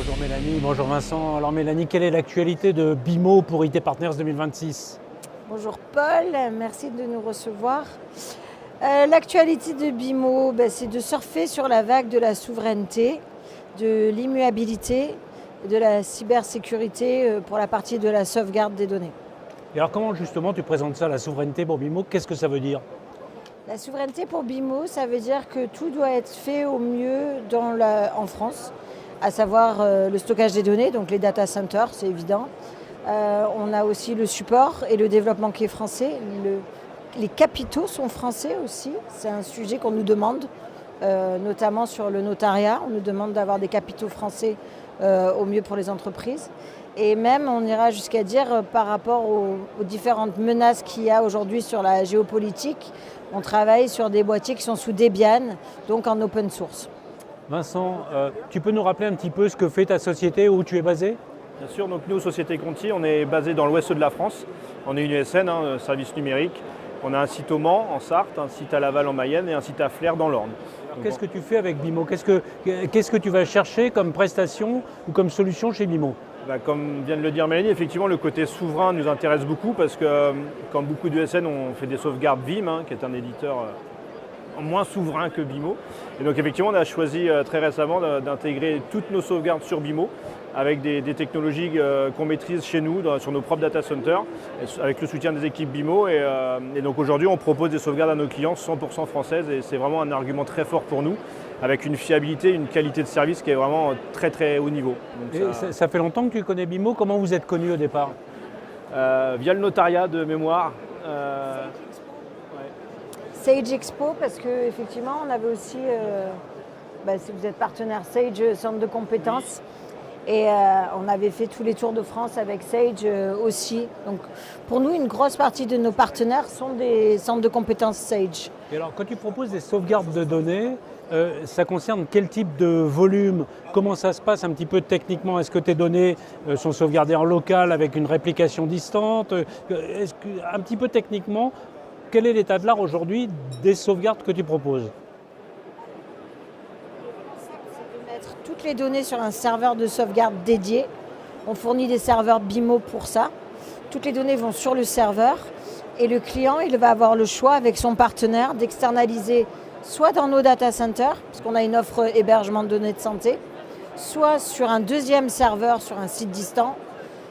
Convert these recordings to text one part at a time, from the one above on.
Bonjour Mélanie, bonjour Vincent. Alors Mélanie, quelle est l'actualité de BIMO pour IT Partners 2026 ? Bonjour Paul, merci de nous recevoir. L'actualité de BIMO, c'est de surfer sur la vague de la souveraineté, de l'immuabilité, de la cybersécurité pour la partie de la sauvegarde des données. Et alors comment justement tu présentes ça, la souveraineté pour BIMO ? Qu'est-ce que ça veut dire ? La souveraineté pour BIMO, ça veut dire que tout doit être fait au mieux en France, à savoir le stockage des données, donc les data centers, c'est évident. On a aussi le support et le développement qui est français. Les capitaux sont français aussi. C'est un sujet qu'on nous demande, notamment sur le notariat. On nous demande d'avoir des capitaux français au mieux pour les entreprises. Et même, on ira jusqu'à dire, par rapport aux différentes menaces qu'il y a aujourd'hui sur la géopolitique, on travaille sur des boîtiers qui sont sous Debian, donc en open source. Vincent, tu peux nous rappeler un petit peu ce que fait ta société, où tu es basé ? Bien sûr, donc nous, Société Conti, on est basé dans l'ouest de la France. On est une USN, service numérique. On a un site au Mans, en Sarthe, un site à Laval, en Mayenne, et un site à Flers, dans l'Orne. Qu'est-ce que tu fais avec BIMO ? Qu'est-ce que tu vas chercher comme prestation ou comme solution chez BIMO ? Comme vient de le dire Mélanie, effectivement, le côté souverain nous intéresse beaucoup parce que, comme beaucoup d'USN, on fait des sauvegardes Vim, qui est un éditeur moins souverain que BIMO. Et donc, effectivement, on a choisi très récemment d'intégrer toutes nos sauvegardes sur BIMO avec des technologies qu'on maîtrise chez nous, sur nos propres data centers, avec le soutien des équipes BIMO. Et donc, aujourd'hui, on propose des sauvegardes à nos clients 100% françaises et c'est vraiment un argument très fort pour nous, avec une fiabilité, une qualité de service qui est vraiment très très haut niveau. Donc ça fait longtemps que tu connais BIMO, comment vous êtes connu au départ ? Via le notariat de mémoire. Sage Expo, parce qu'effectivement, on avait aussi, si vous êtes partenaire Sage, centre de compétences, et on avait fait tous les tours de France avec Sage aussi. Donc pour nous, une grosse partie de nos partenaires sont des centres de compétences Sage. Et alors, quand tu proposes des sauvegardes de données, ça concerne quel type de volume ? Comment ça se passe un petit peu techniquement ? Est-ce que tes données sont sauvegardées en local avec une réplication distante ? Un petit peu techniquement, quel est l'état de l'art aujourd'hui des sauvegardes que tu proposes ? C'est de mettre toutes les données sur un serveur de sauvegarde dédié. On fournit des serveurs BIMO pour ça. Toutes les données vont sur le serveur et le client, il va avoir le choix avec son partenaire d'externaliser soit dans nos data centers, parce qu'on a une offre hébergement de données de santé, soit sur un deuxième serveur sur un site distant,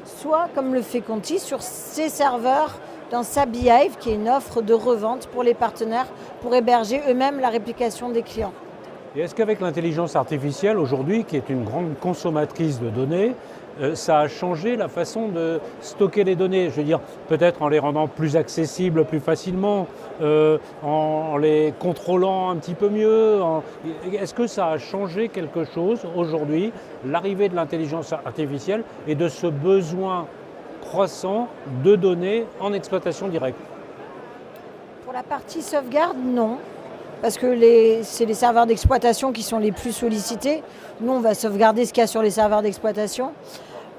soit, comme le fait Conti, sur ses serveurs dans sa Beehive, qui est une offre de revente pour les partenaires, pour héberger eux-mêmes la réplication des clients. Et est-ce qu'avec l'intelligence artificielle aujourd'hui, qui est une grande consommatrice de données, ça a changé la façon de stocker les données ? Je veux dire, peut-être en les rendant plus accessibles plus facilement, en les contrôlant un petit peu mieux. Est-ce que ça a changé quelque chose aujourd'hui, l'arrivée de l'intelligence artificielle et de ce besoin croissant de données en exploitation directe ? Pour la partie sauvegarde, non. Parce que c'est les serveurs d'exploitation qui sont les plus sollicités. Nous, on va sauvegarder ce qu'il y a sur les serveurs d'exploitation.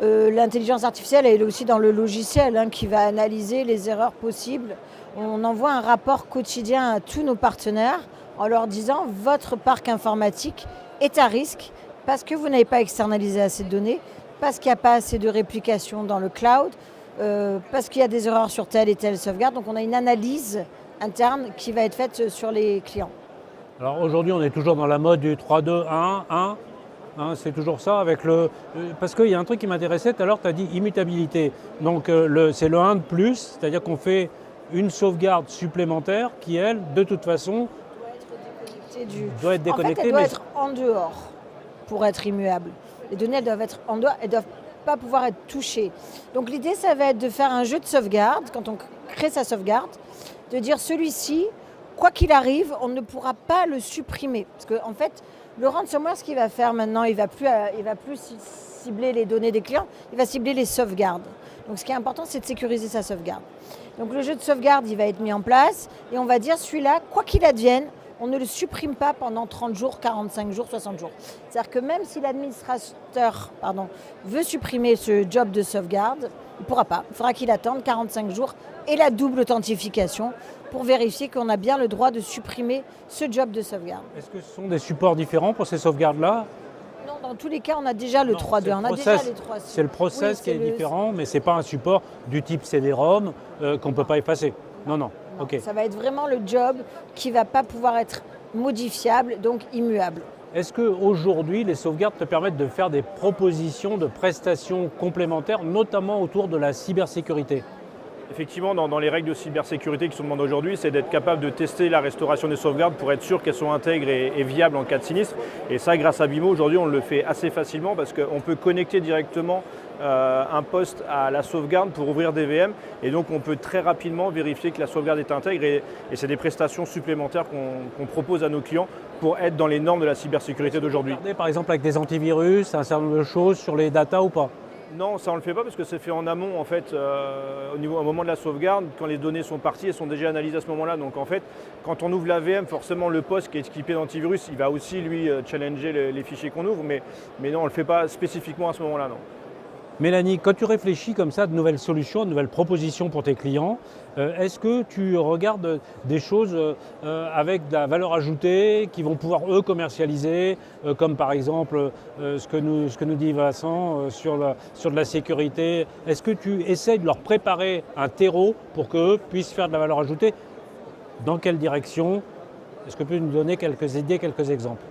L'intelligence artificielle, elle est aussi dans le logiciel qui va analyser les erreurs possibles. On envoie un rapport quotidien à tous nos partenaires en leur disant « Votre parc informatique est à risque parce que vous n'avez pas externalisé assez de données, parce qu'il n'y a pas assez de réplication dans le cloud, parce qu'il y a des erreurs sur telle et telle sauvegarde. » Donc on a une analyse interne qui va être faite sur les clients. Alors aujourd'hui, on est toujours dans la mode du 3-2-1-1. C'est toujours ça avec parce qu'il y a un truc qui m'intéressait tout à l'heure, tu as dit immutabilité. Donc c'est le 1 de plus, c'est-à-dire qu'on fait une sauvegarde supplémentaire qui, elle, de toute façon, doit être déconnectée. En fait, elle doit être en dehors pour être immuable. Les données, elles doivent être en dehors, elles ne doivent pas pouvoir être touchées. Donc l'idée, ça va être de faire un jeu de sauvegarde, quand on crée sa sauvegarde, de dire celui-ci, quoi qu'il arrive, on ne pourra pas le supprimer. Parce qu'en fait, le ransomware, ce qu'il va faire maintenant, il va plus cibler les données des clients, il va cibler les sauvegardes. Donc ce qui est important, c'est de sécuriser sa sauvegarde. Donc le jeu de sauvegarde, il va être mis en place et on va dire celui-là, quoi qu'il advienne, on ne le supprime pas pendant 30 jours, 45 jours, 60 jours. C'est-à-dire que même si l'administrateur veut supprimer ce job de sauvegarde, il ne pourra pas. Il faudra qu'il attende 45 jours et la double authentification pour vérifier qu'on a bien le droit de supprimer ce job de sauvegarde. Est-ce que ce sont des supports différents pour ces sauvegardes-là ? Non, Dans tous les cas, on a déjà le Non, 3.2, on a déjà les 3. C'est le process Oui, qui est différent, mais ce n'est pas un support du type CD-ROM qu'on ne peut pas effacer. Non. Non, Ok. ça va être vraiment le job qui ne va pas pouvoir être modifiable, donc immuable. Est-ce qu'aujourd'hui, les sauvegardes te permettent de faire des propositions de prestations complémentaires, notamment autour de la cybersécurité? Effectivement, dans les règles de cybersécurité qui sont demandées aujourd'hui, c'est d'être capable de tester la restauration des sauvegardes pour être sûr qu'elles sont intègres et viables en cas de sinistre. Et ça, grâce à BIMO, aujourd'hui, on le fait assez facilement parce qu'on peut connecter directement un poste à la sauvegarde pour ouvrir des VM. Et donc, on peut très rapidement vérifier que la sauvegarde est intègre. Et c'est des prestations supplémentaires qu'on propose à nos clients pour être dans les normes de la cybersécurité d'aujourd'hui. Par exemple, avec des antivirus, un certain nombre de choses sur les datas ou pas? Non, ça on ne le fait pas parce que c'est fait en amont en fait, au moment de la sauvegarde, quand les données sont parties, elles sont déjà analysées à ce moment-là. Donc en fait, quand on ouvre la VM, forcément le poste qui est équipé d'antivirus, il va aussi lui challenger les fichiers qu'on ouvre, mais non, on ne le fait pas spécifiquement à ce moment-là, non. Mélanie, quand tu réfléchis comme ça de nouvelles solutions, de nouvelles propositions pour tes clients, est-ce que tu regardes des choses avec de la valeur ajoutée qui vont pouvoir eux commercialiser, comme par exemple ce que nous dit Vincent sur de la sécurité? Est-ce que tu essayes de leur préparer un terreau pour qu'eux puissent faire de la valeur ajoutée? Dans quelle direction? Est-ce que tu peux nous donner quelques idées, quelques exemples?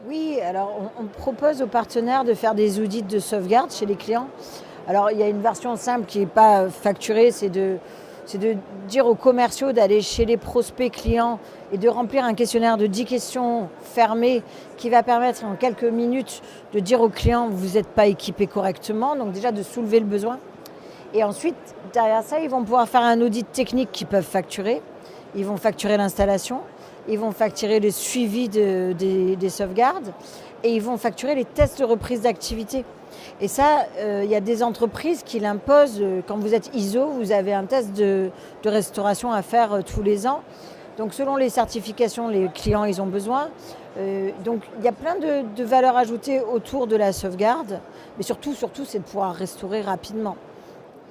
Oui, alors on propose aux partenaires de faire des audits de sauvegarde chez les clients. Alors il y a une version simple qui n'est pas facturée, c'est de dire aux commerciaux d'aller chez les prospects clients et de remplir un questionnaire de 10 questions fermées qui va permettre en quelques minutes de dire aux clients vous n'êtes pas équipé correctement, donc déjà de soulever le besoin. Et ensuite, derrière ça, ils vont pouvoir faire un audit technique qu'ils peuvent facturer. Ils vont facturer l'installation. Ils vont facturer le suivi des sauvegardes et ils vont facturer les tests de reprise d'activité. Et ça, il y a des entreprises qui l'imposent. Quand vous êtes ISO, vous avez un test de restauration à faire tous les ans. Donc selon les certifications, les clients, ils ont besoin. Donc il y a plein de valeurs ajoutées autour de la sauvegarde. Mais surtout, c'est de pouvoir restaurer rapidement.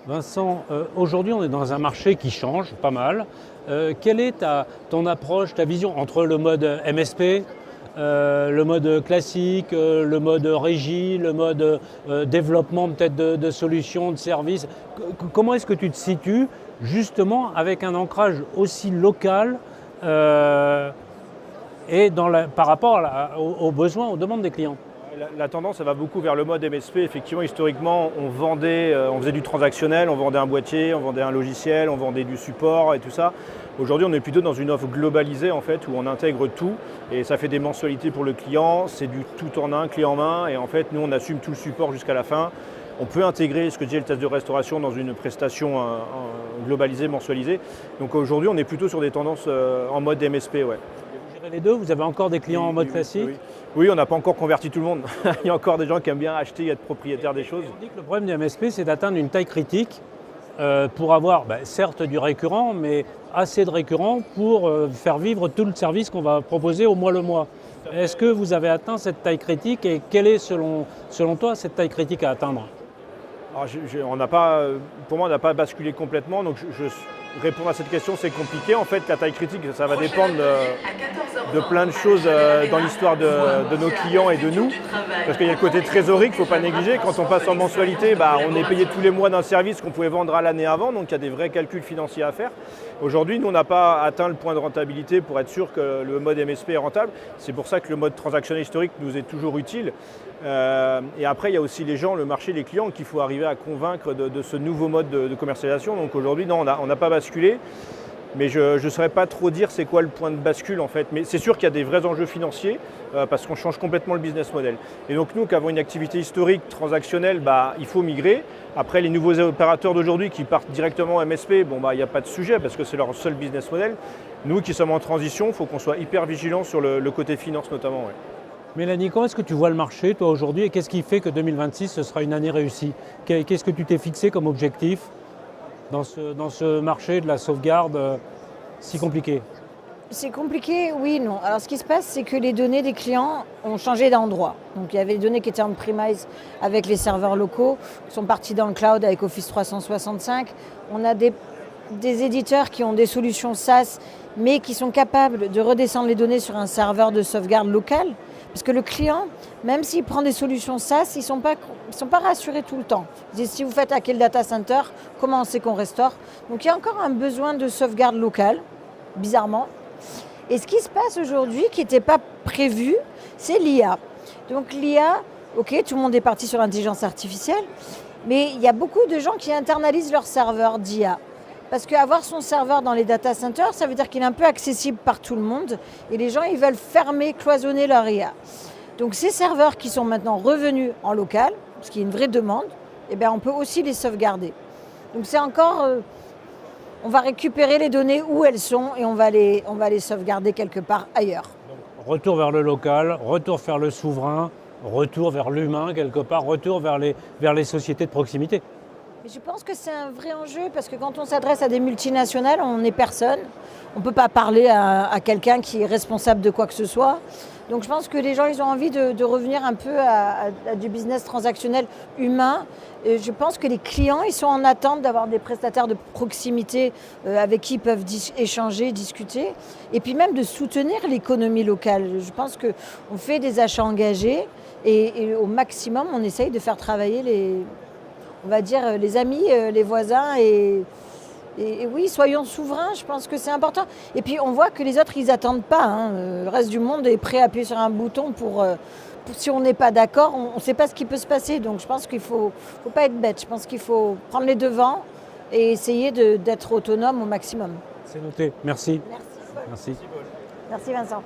Vincent, aujourd'hui on est dans un marché qui change pas mal. Quelle est ton approche, ta vision entre le mode MSP, le mode classique, le mode régie, le mode développement peut-être de solutions, de services? Comment est-ce que tu te situes justement avec un ancrage aussi local et par rapport aux besoins, aux demandes des clients? La tendance, elle va beaucoup vers le mode MSP. Effectivement, historiquement, on faisait du transactionnel, on vendait un boîtier, on vendait un logiciel, on vendait du support et tout ça. Aujourd'hui, on est plutôt dans une offre globalisée en fait, où on intègre tout et ça fait des mensualités pour le client. C'est du tout en un, clé en main. Et en fait, nous, on assume tout le support jusqu'à la fin. On peut intégrer ce que disait le test de restauration dans une prestation globalisée, mensualisée. Donc aujourd'hui, on est plutôt sur des tendances en mode MSP. Ouais. Vous gérez les deux? Vous avez encore des clients en mode classique? Oui, on n'a pas encore converti tout le monde. Il y a encore des gens qui aiment bien acheter et être propriétaires des choses. On dit que le problème du MSP, c'est d'atteindre une taille critique pour avoir, certes, du récurrent, mais assez de récurrent pour faire vivre tout le service qu'on va proposer au mois le mois. Est-ce que vous avez atteint cette taille critique et quelle est, selon toi, cette taille critique à atteindre? Alors, pour moi, on n'a pas basculé complètement. Donc, répondre à cette question, c'est compliqué. En fait, la taille critique, ça va dépendre de plein de choses dans l'histoire de nos clients et de nous. Parce qu'il y a le côté trésorerie qu'il ne faut pas négliger. Quand on passe en mensualité, on est payé tous les mois d'un service qu'on pouvait vendre à l'année avant. Donc, il y a des vrais calculs financiers à faire. Aujourd'hui, nous, on n'a pas atteint le point de rentabilité pour être sûr que le mode MSP est rentable. C'est pour ça que le mode transactionnel historique nous est toujours utile. Et après, il y a aussi les gens, le marché, les clients qu'il faut arriver à convaincre de ce nouveau mode de commercialisation. Donc aujourd'hui, non, on n'a pas basculé. Mais je ne saurais pas trop dire c'est quoi le point de bascule en fait. Mais c'est sûr qu'il y a des vrais enjeux financiers parce qu'on change complètement le business model. Et donc nous qui avons une activité historique, transactionnelle, il faut migrer. Après les nouveaux opérateurs d'aujourd'hui qui partent directement en MSP, il n'y a pas de sujet parce que c'est leur seul business model. Nous qui sommes en transition, il faut qu'on soit hyper vigilants sur le côté finance notamment. Ouais. Mélanie, comment est-ce que tu vois le marché toi aujourd'hui et qu'est-ce qui fait que 2026 ce sera une année réussie? Qu'est-ce que tu t'es fixé comme objectif dans ce marché de la sauvegarde si compliqué? C'est compliqué, oui, non. Alors ce qui se passe, c'est que les données des clients ont changé d'endroit. Donc il y avait des données qui étaient on-premise avec les serveurs locaux, qui sont partis dans le cloud avec Office 365. On a des éditeurs qui ont des solutions SaaS, mais qui sont capables de redescendre les données sur un serveur de sauvegarde local, Parce que le client, même s'il prend des solutions SaaS, ils ne sont pas rassurés tout le temps. Ils disent, si vous faites hacker le data center, comment on sait qu'on restaure? Donc il y a encore un besoin de sauvegarde locale, bizarrement. Et ce qui se passe aujourd'hui, qui n'était pas prévu, c'est l'IA. Donc l'IA, ok, tout le monde est parti sur l'intelligence artificielle, mais il y a beaucoup de gens qui internalisent leur serveur d'IA. Parce qu'avoir son serveur dans les data centers, ça veut dire qu'il est un peu accessible par tout le monde. Et les gens, ils veulent fermer, cloisonner leur IA. Donc ces serveurs qui sont maintenant revenus en local, ce qui est une vraie demande, eh bien, on peut aussi les sauvegarder. Donc c'est encore... on va récupérer les données où elles sont et on va les sauvegarder quelque part ailleurs. Donc, retour vers le local, retour vers le souverain, retour vers l'humain quelque part, retour vers les sociétés de proximité. Mais je pense que c'est un vrai enjeu parce que quand on s'adresse à des multinationales, on n'est personne. On ne peut pas parler à quelqu'un qui est responsable de quoi que ce soit. Donc je pense que les gens, ils ont envie de revenir un peu à du business transactionnel humain. Et je pense que les clients, ils sont en attente d'avoir des prestataires de proximité avec qui ils peuvent échanger, discuter. Et puis même de soutenir l'économie locale. Je pense qu'on fait des achats engagés et au maximum, on essaye de faire travailler les amis, les voisins et oui, soyons souverains, je pense que c'est important. Et puis on voit que les autres, ils n'attendent pas. Hein. Le reste du monde est prêt à appuyer sur un bouton pour si on n'est pas d'accord, on ne sait pas ce qui peut se passer. Donc je pense qu'il ne faut pas être bête. Je pense qu'il faut prendre les devants et essayer d'être autonome au maximum. C'est noté. Merci. Merci. Merci. Merci Vincent.